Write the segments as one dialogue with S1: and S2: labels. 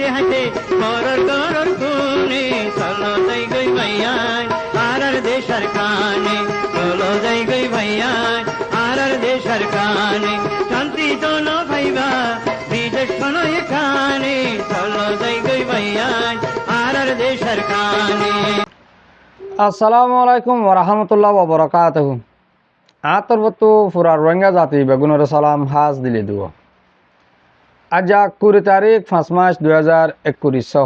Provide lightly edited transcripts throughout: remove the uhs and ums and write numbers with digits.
S1: হাসে হাসে করর করর খুনে চলো যাই গই ভাইয়ান আর দেশার কানে চলো যাই গই ভাইয়ান আর দেশার কানে শান্তি জন ভাইবা বিদেশ শোনো এখানে চলো যাই গই ভাইয়ান আর দেশার কানে।
S2: আসসালামু আলাইকুম ওরহামতুল্লাহ ওবরাকাতুহু। আতরবতু ফুরা রোহিঙ্গা জাতি বেগুনের সালাম হাজ দিলে দিব। আজ 20 তারিখ 5 মাস 2021।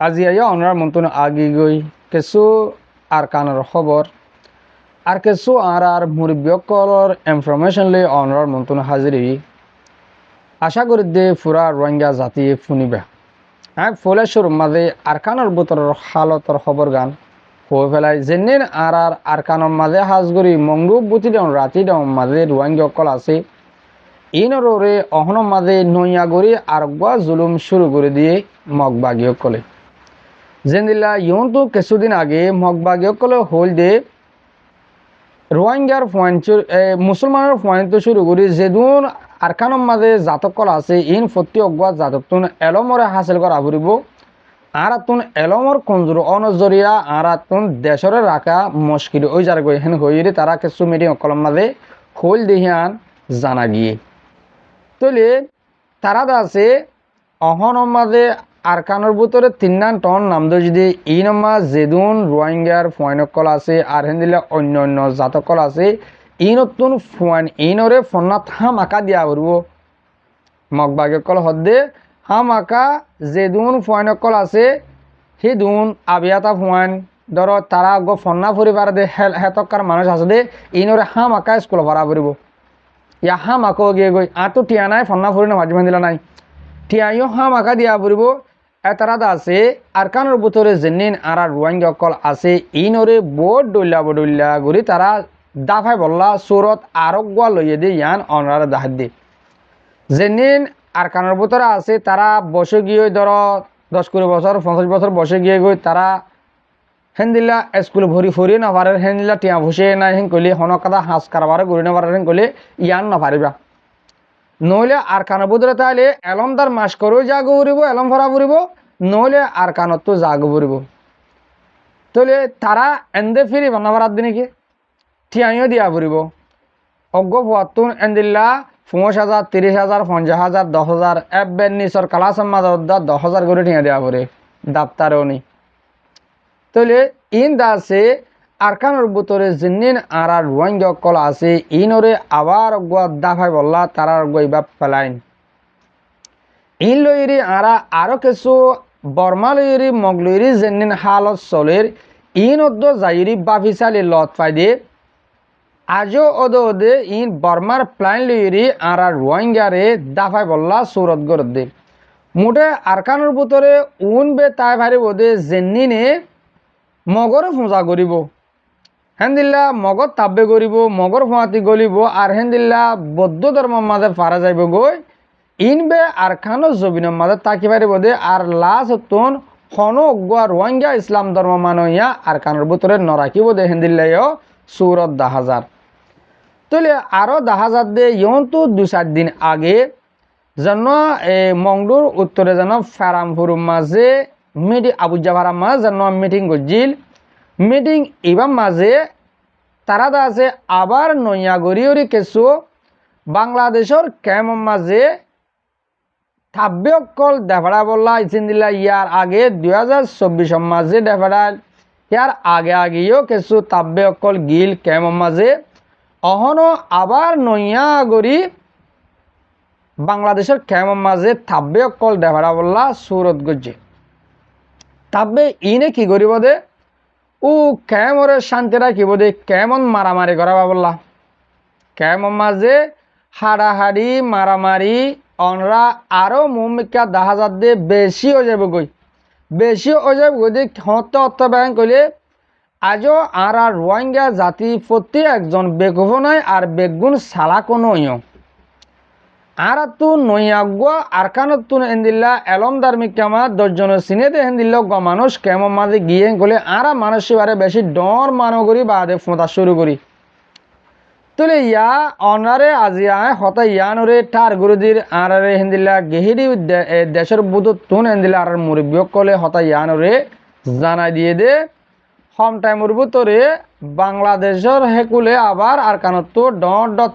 S2: আজি আয়া অনার মন্তন আগি গই কিছু আর কানের খবর আর কিছু আর মুরব্বিয়কলর ইনফরমেশন লে অনার মন্তন হাজিরি আশা করি দে ফুরা রোহিঙ্গা জাতি ফুনিবা। ফলে শুরু মাঝে আর কানের বুতরের হালতর খবর গান হয়ে ফেলায় যেন আর কানের মাঝে হাজগরি মংরূপ বুতি দেন রাতি দেন মাঝে রোহিঙ্গা আছে ইনরে অহন মাঝে নইয়াগরি আর জুলুম শুরু করে দিয়ে মগবাগীসকলে যেদিলা ইয়ন্তু কিছুদিন আগে মগবাগীসকলে হল দে রোহিঙ্গার পয়েন্ট মুসলমানের পয়েন্ট শুরু করি যেদুন আরকানের মাঝে জাতকল আছে ইন ফতি অগুয়া জাতকতুন এলমরে হাসিল করা ফুরিব আর তুন এলমর কঞ্জুর অনজরিয়া আর তুন দেশরে রাখা মুশকিল ওই যার গই হেন হইরে তারা কিছু মিটিং কলম মাঝে হল দেহিয়ান জানা গিয়ে তলে তারা আছে অহন মাঝে আরকানের ভিতরে 3 টন নামদ যদি এই নম্মা যেদুন রোহিঙ্গার ফয়েনকল আছে আর হেন্দিলে অন্য অন্য জাতকল আছে ই নতুন ফয়েন ইনরে ফন্নাত হাম আঁকা দিয়া পড়ব মগবাগকল হদ্দে হাম আঁকা যেদুন ফয়েনকল আছে সিদুন আবিয়াতা ফয়েন ধর তারা গো ফন্না ফুরিবার দে হেতকার মানুষ আছে দে ইনরে হাম আঁকা স্কুল ভরা পড়ব ইয়া হাম আঁকো গিয়ে গই তো টিয়া নাই ফন্না ফুরি না ভাজি দিলা নাই টিয়াইও হাম আঁকা দিয়া পড়ব এতারাদা আছে আরকানের ভিতরে যেনিন আর রোহিঙ্গা আছে ইনরে বোট ডইলা ঘুরি তারা দাফাই বললা সুরত আরোগ্য লইয়ে দিয়ে ইয়ান অনার দাহাত দিয়ে যেনিন আরকানের ভিতরে আছে তারা বসে গিয়ে ধর 10-20 বছর 50 বছর বসে গিয়ে গই তারা হেন্দিল্লা স্কুল ভরি ফরিয়ে না পারে হেন্দিল্লা টিয়া ভুসে না হেন কইলে হনকাদা হাঁস কারবার ঘুরি না পারে হেন কইলে ইয়ান না পারিবা নইলে আরকানের ভিতরে তাইলে এলমদার মাস করেও জাগ ফুরিব এলম ভরা ফুরিব নইলে আরকানত তো জাগ ফুরিব তাহলে তারা এন্দে ফিরি বান্নাবার দিনে কি টিয়াইও দিয়া ফুরিব অজ্ঞ ফুয়াতুন এন্দিল্লা 50,000 30,000 50,000 10,000 এবেন নিচর কালা সম্মাদ 10,000 করে টিয়া দেওয়া পড়ে দাপ্তারেও নি তাহলে ইন দাসে আরকানের ভিতরে যেনিন আর রোহিঙ্গা কল আছে ইনরে আবার অজ্ঞ দাফাই বললা তারা গইবা পেলাইন ইন লইরি আরো কিছু বর্মা লইরি মগ লইরি যেনিন হালত চলের ইন অদ্দ যাইরি বাফিসালি লত পাই দিয়ে আজও ওদে ইন বর্মার প্লাইন লইরি আর রোহিঙ্গারে দাফাই বললা সুরত গরদ দে মুঠে আরকানের ভিতরে বে তাই ভারি বোধে যেনিনে মগরে ফোঁজা করিব হেন্দিল্লা মগর তাব্বে করিব মগর ফোঁয়াতি গলিব আর হেন্দিল্লা বৌদ্ধ ধর্মের মাঝে পারা যাইব গই ইনবে আরকানের জবিনের মাঝে তাকি পারি বোধে আর লাস্ট তুন হন অগুয়া রোহিঙ্গা ইসলাম ধর্ম মানইয়া আরকানের ভিতরে নরাকিব দে হেন্দিল্লাইও সুরত 10,000 তাহলে আরও 10,000 দে ইয়ন্তু 2-4 দিন আগে যেন মংডুর উত্তরে যেন ফেরামপুর মাঝে মিটিং আবুজাভারা মাঝ যেন মিটিং করছিল মিটিং এবার মাঝে তারা আছে আবার নইয়াগরিয়রি কিছু বাংলাদেশের ক্যাম্প মাঝে থাব্বে অকল ডেফাড়া বললা ইসিন্দিল্লা ইয়ার আগে 2024 মাঝে ডেফাড়া ইয়ার আগেও কিছু তাব্বে অকল গিল ক্যাম্প মাঝে অহনো আবার নইয়াগরি বাংলাদেশের ক্যাম্প মাঝে থাব্বে অকল ডেফাড়া বললা সুরত গজ্জে তাব্বে ইনে কি করিব দে ও ক্যামরে শান্তি রাখিব দে কেমন মারামারি করাবা বললা ক্যাম্প মাঝে হাড়াহাড়ি মারামারি অনরা আরো মুমিকা 10,000 দে বেশি হয়ে যাবে গই বেশি হয়ে যাবে গই হতে অর্থ ব্যাংক কইলে আজও আর রোহিঙ্গা জাতি প্রতি একজন বেকুফ নয় আর বেগুন সালাকো নয় আর তু নইয়াগুয়া আরকানত তুন হেন্দিল্লা এলম ধার্মিক কামা 10 জন সিনে দে হেন্দিল্লা গ মানুষ কেমন মাঝে গিয়ে গলে আর মানুষ বারে বেশি ডর মানো করি বাদে ফোঁতা শুরু করি তুলে ইয়া অনারে আজিয়া হতা ইয়ানরে টার গুরুদির আরারে হিন্দিলা গেহিরি দেশের বুধ তুন হিন্দিলা আর মুরব্বী কলে হতা ইয়ানরে জানাই দিয়ে দে হম টাইমের ভিতরে বাংলাদেশের হেকুলে আবার আর কানত ড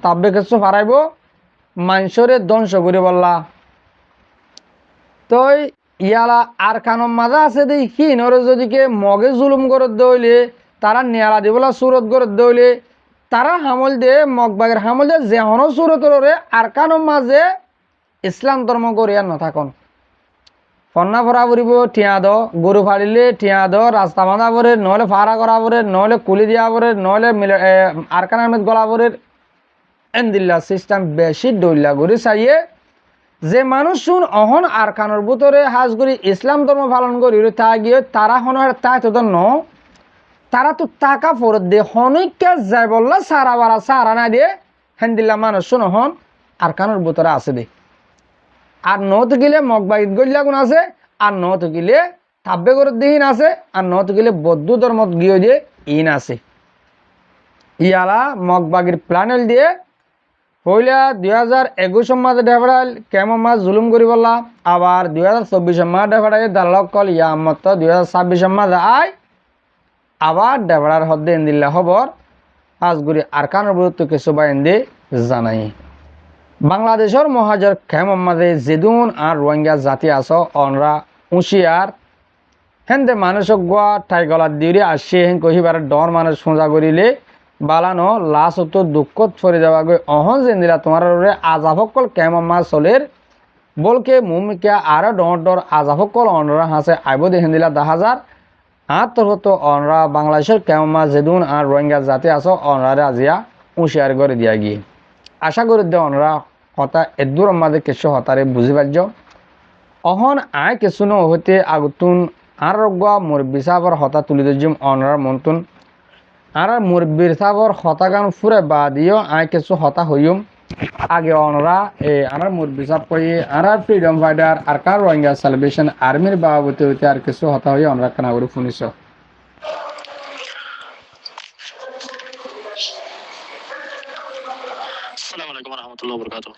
S2: তাব্বে কিছু হারাইব মানুষরে ধ্বংস করে বললা তই ইয়ালা আর কানম মাজা আছে দেই হিনরে যদিকে মগে জুলুম করে দইলে তারা নিয়ালা দিবলা সুরত করে দইলে তারা হামল দিয়ে মগবাগের হামল দিয়ে যেহনো সুরতরে আর কানম মাঝে ইসলাম ধর্ম করিয়া নথাকন ফন্না ফরা ফুরিব ঠিয়া দ গরু ফাড়িলে ঠিয়া দ রাস্তা বাঁধা পরে নহলে ফাড়া করা পরে নহলে কুলি দিয়া পরে নহলে আরকানের মেদ গলা পরে এন্দিল্লা সিস্টেম বেশি দৈল্লা করে চাইয়ে যে মানুষ শুন অহন আরকানোর ভিতরে হাজ করি ইসলাম ধর্ম পালন করি তা গিয়ে তারা হনের তাই তো ন তারা তো টাকা ফরত দিয়ে হনৈক্য যাই বললা সারা বারা সারা না দিয়ে হেন্দিল্লা মানুষ শুন হন আরকানোর ভিতরে আছে দে আর ন থাকিলে মগবাগিত গল্লা গুণ আছে আর ন থাকিলে তাব্বে করে দিহীন আছে আর ন থাকিলে বৌদ্ধ ধর্মত গিয়ে দিয়ে ইন আছে ইয়ালা মগবাগির প্ল্যানেল দিয়ে হইলা 2021 মাসে ডেভেড়াল কেমন মাস জুলুম করি বললা আবার 2024 মাস ডেভেড়াই দালাল কল ইয়ামত 2026 মাসে আয় আবার ডেভেড়ার হদ্দে এন্দিল্লা খবর আজগুড়ি আরকানের বিরুদ্ধ কিছু বাইন্দে জানাই বাংলাদেশের মহাজর কেমন মাঝে জেদুন আর রোহিঙ্গা জাতি আস অনরা উঁশিয়ার হেন্দে মানুষক গোয়া ঠাই গলার দিয়ে আসছে হেন কহিবার ডর মানুষ সোজা করিলে বালানো লাশ তো দুঃখত ফরে যাওয়া গই অহন জেন্দিলা তোমার আজাভকল কেমন মাছ চলের বলকে মুমিকা আর ডর আজাভকল অনরা হাসে আইব দেখেন দিলা 10,000 আত্মর হতো অনরা বাংলাদেশের কেমন মাছ জেদুন আর রোহিঙ্গা জাতি আস অনরারে আজিয়া উঁশিয়ার করে দিয়া গিয়ে আশা করি দে অনরা হতা এদুর মাঝে কিছু হতারে বুঝি পারছ অহন আয় কিছু ন হইতে আগুতুন আর রগুয়া মুরব্বী সাহর হতা তুলি দিম অনরার মন্তুন আর মুরব্বীর সাহর হতাগান ফুরে বা দিও আয় কিছু হতা হইম আগে অনরা আর মুরব্বী সাহ কই আর ফ্রিডম ফাইটার আর কার রোহিঙ্গা সেলিব্রেশন আর্মির বাবতে হইতে আর কিছু হতা হই অনরা কানাগরি শুনিছ
S3: আসসালামু আলাইকুম ওয়া রাহমাতুল্লাহি ওয়া বারাকাতুহু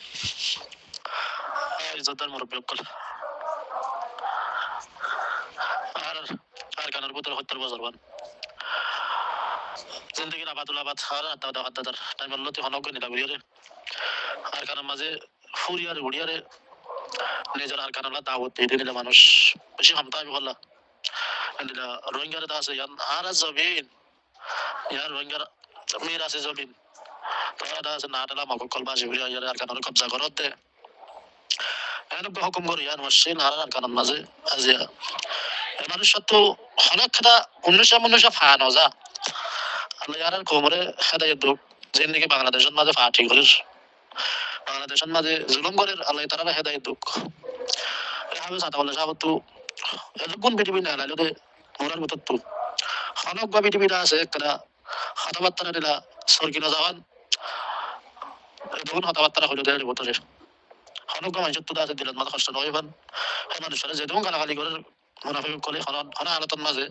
S3: ইজ্জতদার মুরব্বী সকল আর কানার ভিতরে 70 বছর বান জিন্দেগির আবাদুল আবাদ আর আত্মা হাত্তাদার টাইম আল্লাহতে হনক নিলা গুরিয়ারে আর কানার মাঝে ফুরিয়ারে গুড়িয়ারে নিজের আর কানালা দাওয়াত দিয়ে দিলে মানুষ বেশি হামতা আমি বললা দিলা রোহিঙ্গারে দা আছে আর জমিন ইয়ার রোহিঙ্গার মেয়ের আছে জমিন তোরা আছে না টালা মক কলবাসী গুড়িয়া ইয়ার আর কানার কবজা করতে এনক হুকুম করি আর মসজিদ আর কানার মাঝে আজিয়া মানুষ তো হনক খাতা 19 ফানো যা আল্লাহ ইয়ার কোমরে হেদায়েত দুক জিন্দেগি বাংলাদেশের মাঝে ফাটি করিস বাংলাদেশের মাঝে জুলুম করে আল্লাহ তারা হেদায়েত দুক আমি সাথে বলে সাহেব তো কোন পৃথিবী না লাইলো দে মোরার মতো তো হনক বা পৃথিবীটা আছে একটা হতাবার্তা দিলা সরকিনা যাওয়ান দেখুন হতাবার্তা হইলো দেড় বছরের হনক বা মানুষের তো আছে দিলেন মাথা কষ্ট নয় বান এই মানুষের যে দেখুন গালাগালি করে মুনাফিক করে হনা আলোচন মাঝে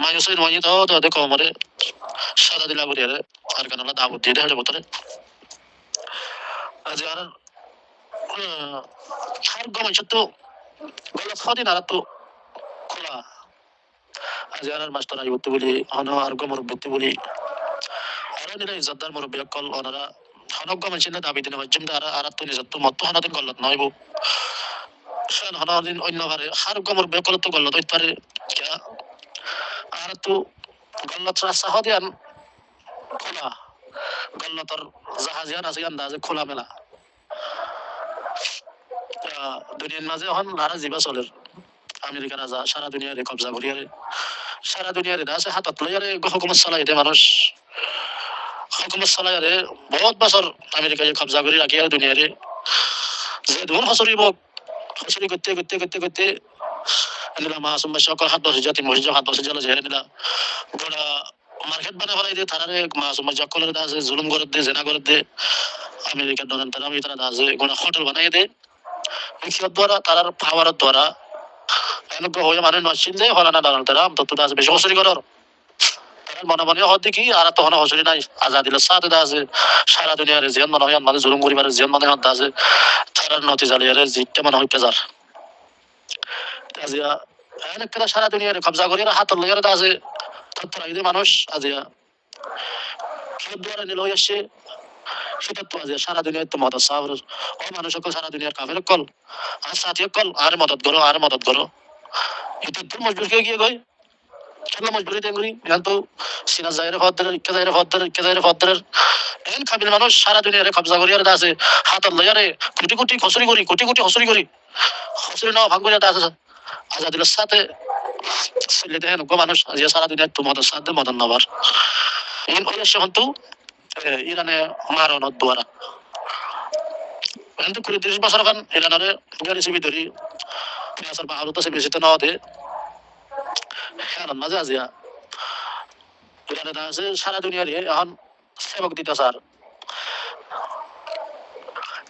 S3: মানুষের নয় তো দেখো আমারে সাদা দিলা করি আর কেন দাবত দিয়ে দেড় বছরে আজ আর আর মানুষের তো গলা ছদিন আর তো খোলা আজ আর মাস্টার আই করতে বলি আর মুরব্বী বলি আর নিরা ইজ্জতদার মুরব্বী কল ওনারা হনক মানুষের দাবি দিনে মাধ্যম আর তো নিজের তো মত হনাদিন গলত নয় বউ সেন হনাদিন অন্যবারে আর মুরব্বী কল তো গলত হইতে পারে আর তো গলত রাস্তা হদিয়ান খোলা গল্লতর জাহাজিয়ান আছে আন্দাজে খোলা মেলা দুনিয়ার মাঝে এখন নারা জিবা চলের আমেরিকা রাজা সারা দুনিয়ারে কবজা করিয়ারে সারা দুনিয়ারে আছে হাতত লইয়ারে হুকুমত চালাই দে মানুষ হুকুমত চালাইয়ারে বহুত বছর আমেরিকায় কবজা করে রাখি আর দুনিয়ারে যে ধুন হসরিব হসরি করতে করতে করতে করতে নিলা মাসুম সকল 7 বছর জাতি মসজিদ 7 বছর জল ঝেড়ে নিলা গোড়া মার্কেট বানা ফেলাই দিয়ে তারারে মাসুম সকলের দাসে জুলুম করে দে জেনা করে দে আমেরিকার ডলার তারা আমি তারা দাসে গোড়া হোটেল বানাই দে মিক্সির দ্বারা তারার পাওয়ারের দ্বারা এনক হয়ে মানে নচিন যে হলানা ডলার তারা তো দাসে বেশি হসরি করার তারা মনে মনে হতে কি আর তখন হসুরি নাই আজাদিলের সাথে আছে সারা দুনিয়ার জিয়ান মনে হয় মানে জুলুম করিবার জিয়ান মনে হতে আছে তার নতিজা লিয়ারে জিতটা মনে হয় পেজার আজিয়া একটা সারা দুনিয়ার কবজা করিয়া হাত লইয়ার আছে তত্ত্ব মানুষ আজিয়া কি দ্বারা নিল আসে সেটা তো আজিয়া সারা দুনিয়ার তো মদত সাবর ও মানুষ সারা দুনিয়ার কাফের কল আর সাথী কল আর মদত করো এটা তো মজবুর গিয়ে গই খেলা মজবুরি দেঙ্গুরি এখন তো সিনা জায়রে ফদ্দের ইক্কা জায়রে এখন কাবিল মানুষ সারা দুনিয়ারে কবজা করিয়ার আছে হাত লইয়ারে কোটি হসুরি করি হসুরি নাও ভাগ করিয়া আছে আজাদিলের সাথে ছেলে দেখেন মানুষ আজিয়া সারা দুনিয়ার তো মদত সাথে মদন নবার এখন ওই আসে হন্তু ইরানে মারণত দ্বারা কিন্তু 30 বছর খান ইরানের গাড়ি সিবি ধরি পেঁয়াজের বাহারত আছে বেশিতে না হতে হ্যাঁ মাঝে আজিয়া ইরানে আছে সারা দুনিয়ার এখন সেবক দিতে স্যার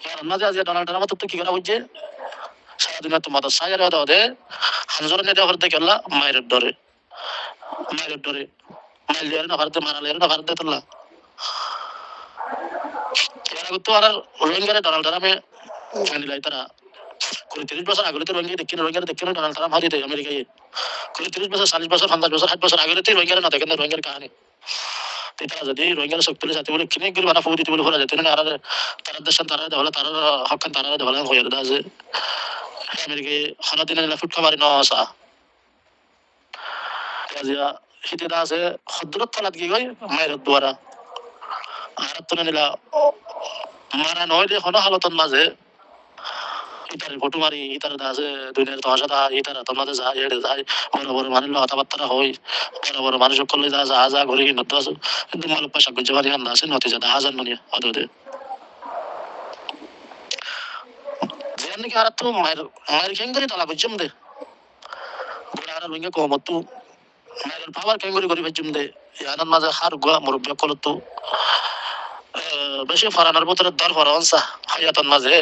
S3: হ্যাঁ মাঝে আজিয়া ডোনাল্ড ট্রাম্প তো কি করা হচ্ছে সারা দুনিয়ার তো মাথা সাজার হতে হানজর নেতা করতে গেলা মায়ের ডরে মাইল দিয়ে না ভারতে মারা লের না ভারতে তোলা এরা তো আর রোহিঙ্গারে ডোনাল্ড ট্রাম্পে জানিলাই তারা 30 বছর আগে তো রোহিঙ্গারে দেখিন ডোনাল্ড ট্রাম্প হাজিতে আমেরিকায় 30 বছর 40 বছর 50 বছর 60 বছর আগে তো রোহিঙ্গারে না দেখেন রোহিঙ্গার কাহিনী তারা যদি রোহিঙ্গার শক্তিশালী জাতি বলে কিনে গিয়ে বানা ফুটি দিতে বলে ভরা যেত না আর তারা দেশন তারা দেওয়া তারা হকান তারা দেওয়া হয়ে আছে আমেরিকায় খানা দিনে ফুট খাবারি ন আসা আজিয়া হিতে আছে খদ্দুরত থালাত কি গই মায়ের দ্বারা আর তো নিলা মারা নয় দে হন হালতন মাঝে ইতারে ফটো মারি ইতারে আছে দুনিয়ার তহাসা দা ইতারা তোমাদের যা এড়ে যায় বড় মানুষ কথাবার্তা হই বড় মানুষ করলে যা ঘুরে কি নতো আছে কিন্তু মাল পয়সা গুজে মারি আন্না আছে নতে যা হাজার ননি অদে যেন কি আর তো মায়ের কেঙ্গরি তালা বুঝম দে গোড়া আর লঙ্গে কমতো মায়ের বাবার কেঙ্গরি করি বুঝম দে ইয়ানার মাঝে হার গোয়া মুরব্বী কলতো বেশি ফারানার ভিতরে দর ফরানসা হায়াতন মাঝে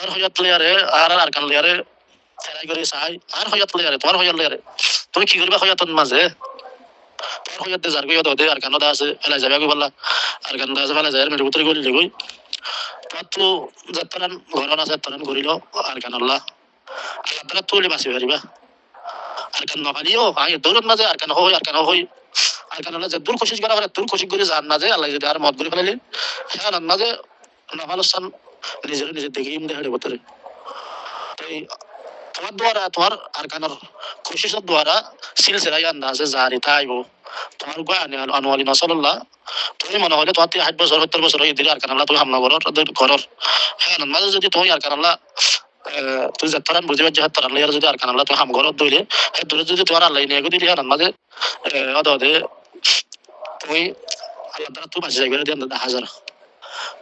S3: আর হইয়াত লেয়ারে আর কান লেয়ারে ফেরাই করে চাই আর হইয়াত লেয়ারে তোমার হইয়াত লেয়ারে তুমি কি করবা হইয়াতন মাঝে তোমার হইয়াত দে জার গইয়া দে আর কানো দা আছে ফেলাই যাবে কি বললা আর কান দা আছে ফেলাই যায় মেরে ভিতরে গলি গই তোমার তো যাত্রান ঘরন আছে তরন ঘুরিল আর কান আল্লাহ আল্লাহ তাআলা তুলি বাসি পারিবা আর কান নপালিও আই দৌলত মাঝে আর কান হই আর কান আল্লাহ যে দূর কোশিশ করা করে দূর কোশিশ করে জান না যে আল্লাহ যদি আর মত করে ফেলালি হ্যাঁ মাঝে নফালসান নিজে দেখে ইম দেখাড়ে ভিতরে তাই তোমার দ্বারা তোমার আর কানার কোশিশের দ্বারা সিলসিলা ইয়ান্না আছে জারি তাইব তোমার গানে আনোয়ালি মাসাল্লাহ তুমি মনে হলে তোমার 60 বছর 70 বছর হয়ে দিলে আর কানাল্লাহ তুমি হামলা করর হ্যাঁ মাঝে যদি তুমি আর কানাল্লাহ তুই যাত্রান বুঝিবার যে হাত আল্লাহ যদি আর কানাল্লাহ তুমি হাম ঘর দইলে হ্যাঁ দূরে যদি তোমার আল্লাহ নিয়ে দিলি হ্যাঁ মাঝে অদে তুমি আল্লাহ দ্বারা তুমি বাঁচে যাইবে দিয়ে হাজার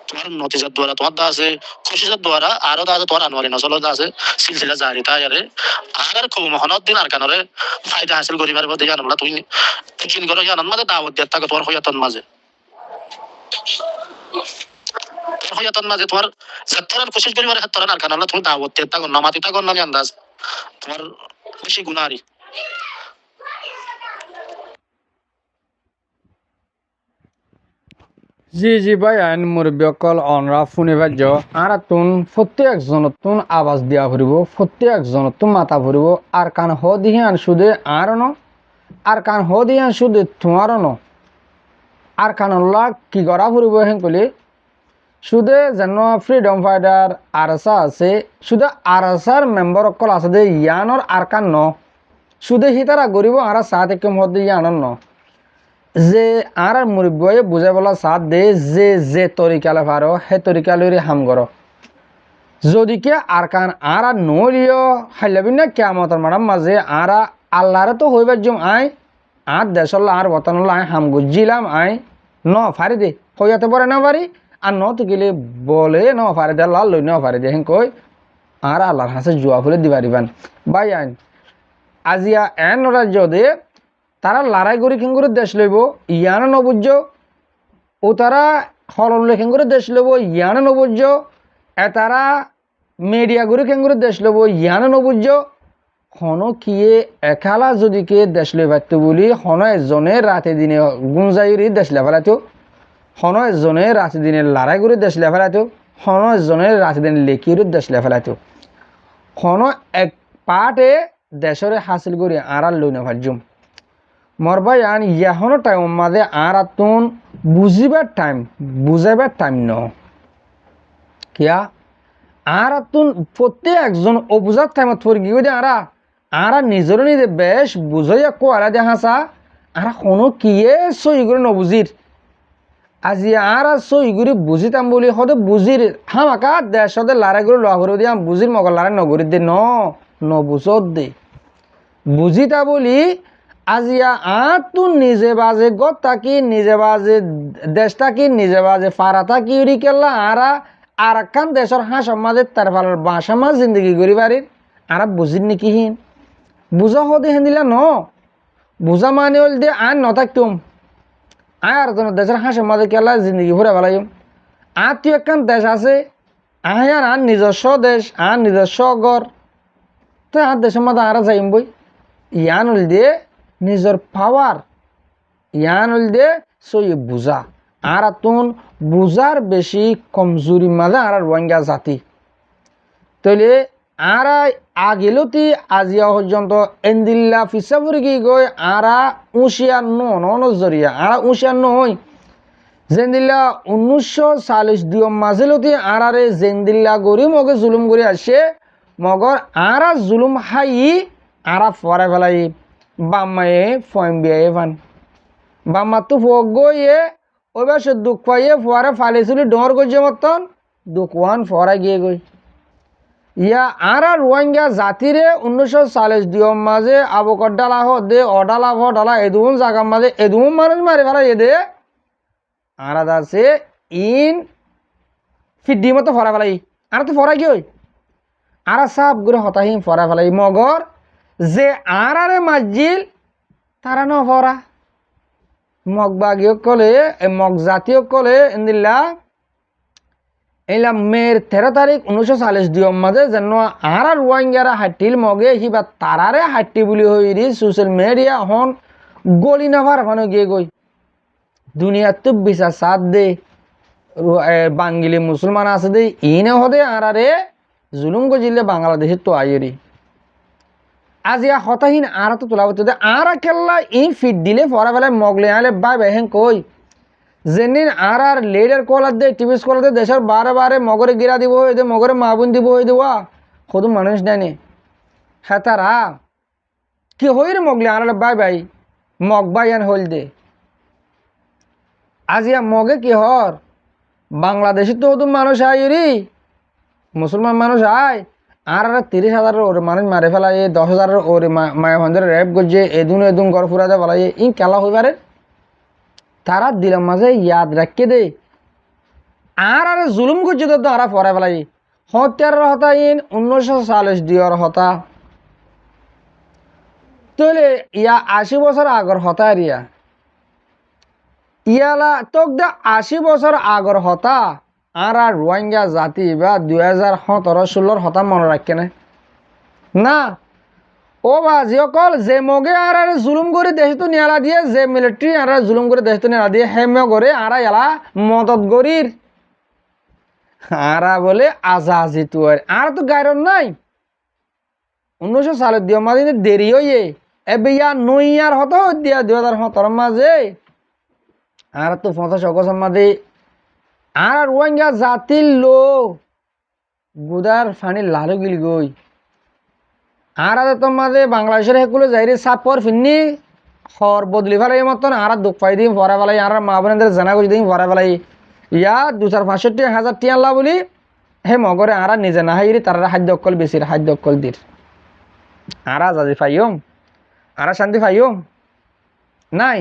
S3: তোমার নতিজার দ্বারা তোমার দা আছে খুশিজার দ্বারা আরো দা আছে তোমার আনোয়ারি নসল দা আছে সিলসিলা জারি তাইরে আর খুব মহনত দিন আর কানরে ফায়দা হাসিল করিবার বদে জানলা তুই কিন করো জানান মাঝে দাওয়াত দিয়া থাকে তোমার হইয়াতন মাঝে হইয়াতন মাঝে তোমার যাত্রার কোশিশ করিবার হাত আর কানলা তুমি দাওয়াত দিয়া থাকে নামাতি থাকে নামি আন্দাজ তোমার খুশি গুনারি
S2: জি ভাই আইন মুরব্বী অকল অনরা শুনি ভাজ্য আর তুন প্রত্যেকজনত তুন আওয়াজ দিয়া ফুরিব প্রত্যেকজনত তুন মাথা ফুরিব আর কান হ দিহিয়ান শুধু আর ন আর কান হ দিহিয়ান শুধু তোমার ন আর কানল্লা কি করা ফুরিব হেন কলি শুধু যেন ফ্রিডম ফাইটার আরসা আছে শুধু আরসার মেম্বার অকল আছে দে ইয়ানর আর কান ন শুধু হিতারা গরিব আর চা থেকে মধ্যে ইয়ানর ন যে আর মুরব্বী বুঝাই বলা সাথ দে যে তরিকালে পারো সেই তরিকালে হাম করো যদি কে আর কান আর নলিও হাইলাবি না কেমতর ম্যাডাম মাঝে আর আল্লাহরে তো হইবার জম আই আর দেশল্লা আর বতানল্লা আই হাম গুজিলাম আই ন ফারি দে হইয়াতে পারে না পারি আর ন তো গেলে বলে ন ফারি দে লাল লই ন ফারি দে হেন কই আর আল্লাহর হাসে জুয়া ফুলে দিবারিবান বাই আইন আজিয়া এন রাজ্য দে তারা লড়াই করে কেন করে দেশ লইব ইয়ানো নবুজ্য ও তারা হললে কেন করে দেশ লইব ইয়ানো নবুজ্য তারা মিডিয়া করে কেন করে দেশ লইব ইয়ানো নবুজ্য হন কিয়ে একালা যদি কে দেশ লই পারতো বলি হন এজনে রাতে দিনে গুঞ্জাইরি দেশ লেফালাতো হন এজনে রাতে দিনে লড়াই করে দেশ লেফালাতো হন এজনে রাতে দিনে লেকিরও দেশ লেফালাতো হন এক পাটে দেশরে হাসিল করে আর লই না ভাজ্যম মর ভাই আন ইয়াহনো টাইম মাঝে আর তুন বুঝাইবার টাইম ন কিয়া আর তুন প্রত্যেক একজন অবুজার টাইমত ফর গিয়ে দে আর নিজের নিজে বেশ বুঝাইয়া কোয়ালা দে হাসা আর কোনো কিয়ে সই করে নবুজির আজি আর সই করে বুঝিতাম বলি হতে বুঝির হামাকা দেশ হতে লারাই করে লওয়া করে দিয়ে বুঝির মগল লারাই নগরীর দে নবুজত দে বুঝিতা বলি আজিয়া তুন নিজে বাজে গত থাকি নিজে বাজে দেশ থাকি নিজে বাজে ফারা থাকি উড়ি কেলা আর একখান দেশের হাঁস মাঝে তার ফালার বাসা মাছ জিন্দগি করি পারির আর বুঝির নাকি হিন বুঝা হতে হেন দিলা বুঝা মানে হল দে আন নথাকতুম আর দেশের হাঁসের মাঝে কেলা জিন্দগি ঘুরে ফেলাইম তুই একখান দেশ আছে আর নিজস্ব দেশ আর নিজস্ব গড় তো আর দেশের মাঝে আর যাইম বই ইয়ান হল দিয়ে নিজের পাওয়ার ইয়ান হল দিয়ে সই বুঝা আর তুন বুঝার বেশি কমজোরি মাঝে আর রোহিঙ্গা জাতি তাইলে আর আগেলতি আজিয়া পর্যন্ত এন্দিল্লা ফিসাপুরি কি গই আর উশিয়ার নজরিয়া আর উশিয়ার নই জেন্দিল্লা 1940 দিয়ম মাঝেলতি আর জেন্দিল্লা গরি মগে জুলুম করে আসে মগর আর জুলুম হাই আর ফরে ফেলাই বাম্মায়ে ফয়েম বিয়ে ফান বাম্মা তো ফোক গইয়ে ওই সে দুঃখ পাইয়ে ফোয়ারে ফালিছিলি ডর গজে মতন দুঃখ ওয়ান ফরা গিয়ে গই ইয়া আর রোহিঙ্গা জাতিরে 1940 দিয়ম মাঝে আবকর ডালা দে অডালা এদুন জাগার মাঝে এদুন মানুষ মারি ফেলা এদে আর আছে ইন ফিডি মতো ফরা ফেলাই আর তো ফরা গিয়ে আর সাপ করে হতাহীন ফরা ফেলাই মগর যে আর মাজিল তারা ন ফরা মগ বাগিও কলে মগ জাতীয় কলে ইন্দিল্লা এইলা মের 13 তারিখ 1940 দিয়ম মাঝে যেন আর রোহিঙ্গারা হাটিল মগে হিবা তারারে হাটি বলি হইরি সোশ্যাল মিডিয়া হন গলি নাভার মানে গিয়ে গই দুনিয়ার তো বিশ্বাস সাথ দে বাঙ্গিলি মুসলমান আছে দে ইনে হদে আর জুলুম গজিলে বাংলাদেশের তো আইরি আজ ইয়া হতাহীন আর তো তোলা হতে আর খেললা ইন ফিট দিলে ফরা বেলায় মগলে আলে বাই হেন কই যেদিন আর লেডার কলার দে টিভি কলার দে দেশের বারে মগরে গিরা দিব হয়ে দে মগরে মাহবুন দিব হয়ে দেওয়া শুধু মানুষ নেই হ্যাঁ তারা কি হই রে মগলে আর বাই মগ বাই আন হল দে আজ ইয়া মগে কি হর বাংলাদেশে তো শুধু মানুষ আইরি মুসলমান মানুষ আয় আর 30,000 ওরে মানুষ মারে ফেলাই 10,000 ওরে মায়া মন্দিরে রেপ করছে এদুন ঘর ফুরাতে ফেলাই ইন খেলা হইবারে তারা দিলাম মাঝে ইয়াদ রাখকে দে আর জুলুম করছে তো আর ফরা ফেলাই হত্যার হতা ইন 1940 দিয়র হতা তাহলে ইয়া 80 বছর আগর হতা ইয়ালা তোক দে 80 বছর আগর হতা আর রোহিঙ্গা জাতি বা 2017-16 হতা মনে রাখে না ও বাজি অকল যে মগে আর জুলুম করে দেশ তো নিয়ালা দিয়ে যে মিলিটারি আর জুলুম করে দেশ তো নিয়ালা দিয়ে হেম করে আর এলা মদত গরির আর বলে আজাজি তু আর তো গায়রন নাই 1940 দিও মাঝে দেরি হইয়ে এবে ইয়া নইয়ার হতো দিয়া 2017 মাঝে আর তো 50 অগস্ট মাঝে আর রোহিঙ্গা জাতির লোক গুদার ফানি লালু গিল গই আর তোমাদে বাংলাদেশের হেকুলে যাইরে সাপর ফিন্নি হর বদলি ফেলাই মতন আর দুঃখ পাই দিম ফরা ফেলাই আর মা বোনদের জানা করে দিম ফরা ফেলাই ইয়া 2,500 টিয়া আল্লাহ বলি হে মগরে আর নিজে না হাইরি তারা খাদ্য অকল বেশির খাদ্য অকল দির আর আজাদি পাইম আর শান্তি পাইম নাই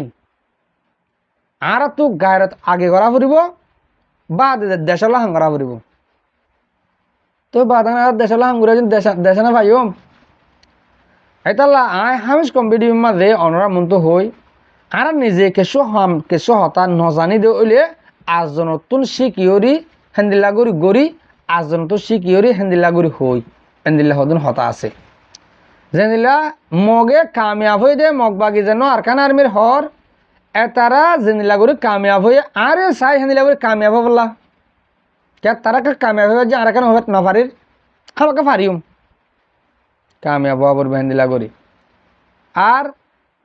S2: আর তো গায়রত আগে করা ফুরিব বা দেশলা হাং করা ফুরিব তো বাদান আর দেশলা হাং ঘুরে দেশে না পাইম এতাল্লা আই হামিস কম্পিটিভ মাঝে অনরা মন্ত হই আর নিজে কেশো হতা নজানি দে ওইলে আজজন নতুন শিকিয়রি হেন্দিল্লা গরি আজজন তো শিকিয়রি হেন্দিল্লা গরি হই হেন্দিল্লা হদন হতা আছে জেনিলা মগে কামিয়াব হয়ে দে মগবাগি যেন আরকান আর্মির হর এতারা জেনিলা করে কামিয়াব হয়ে আরে চাই হেনিলা করে কামিয়াব বললা কে তারা কামিয়াব হয়ে যে আরকান হবে না পারির আমাকে পারিম কামিয়াব হবার হেনিলা করি আর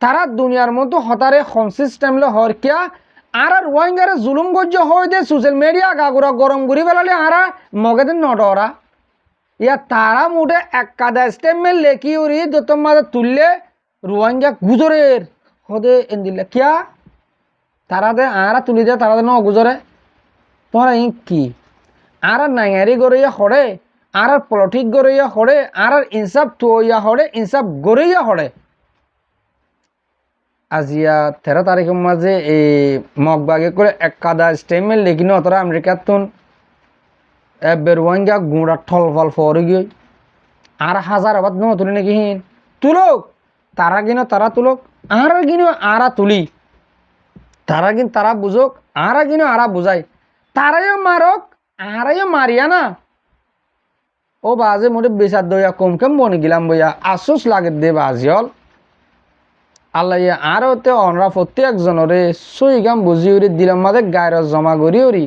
S2: তারা দুনিয়ার মতো হতারে কনসিস্টেন্টলি হর কিয়া আর ওয়াইঙ্গারে জুলুম গজ্য হয়ে দে সোশ্যাল মিডিয়া গাগুরা গরম করি বেলালে আরা মগেদের নডরা ইয়া তারা মুঠে এক কাদা স্টেটমেন্ট লেখি উড়ি যত মাঝে তুললে রোহিঙ্গা গুজরের হদে এন্দিলে কিয়া তারা দে আরা তুলি দে তারা দে ন গুজরে তোরা ই কি আর নাঙারি গড়িয়া হরে আর পলিটিক গড়িয়া হরে আর ইনসাফ তুইয়া হরে ইনসাফ গড়িয়া হরে আজিয়া 13 তারিখের মাঝে এই মগবাগে করে এক কাদা স্টেটমেন্ট লেখি ন তোরা আমেরিকার তুন বেরোয়াঙ্গা গুঁড়া ঠলফল ফরে গিয়ে আর হাজার আবাদ ন তুলি নাকি হিন তুলক তারা কিনো তারা তুলক আর কিনো আরা তুলি তারা কিন তারা বুঝক আরা কিনো আরা বুঝাই তারাইও মারক আরাইও মারিয়া না ও বাজে মোটে বেচার দইয়া কম কম বনে গেলাম বইয়া আশুস লাগে দে বাজি হল আল্লাহ আরও তে অনরা প্রত্যেকজনরে সই গাম বুঝি উড়ি দিলাম মাঝে গায়ের জমা করি উড়ি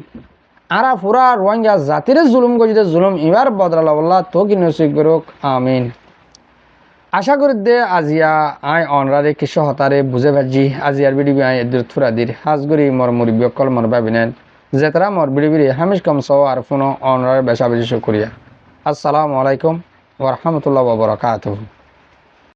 S2: আরা পুরা রোহিঙ্গা জাতিরে জুলুম করছে জুলুম এবার বদলা বললা তো কি নসিব করুক আমিন আশা করি দে আজিয়া আই অনরারে কিছু হতারে বুঝে ভাজি আজিয়ার বিডিবি আই এদের থুরা দির হাজগুড়ি মর মুরব্বী অকল মর ভাবিনেন যেতারা মর বিডিবিরি হামিশ কম সহ আর ফোনো অনরারে বেশা বেশি শুক্রিয়া আসসালামু আলাইকুম ওয়া রাহমাতুল্লাহি ওয়া বারাকাতুহু।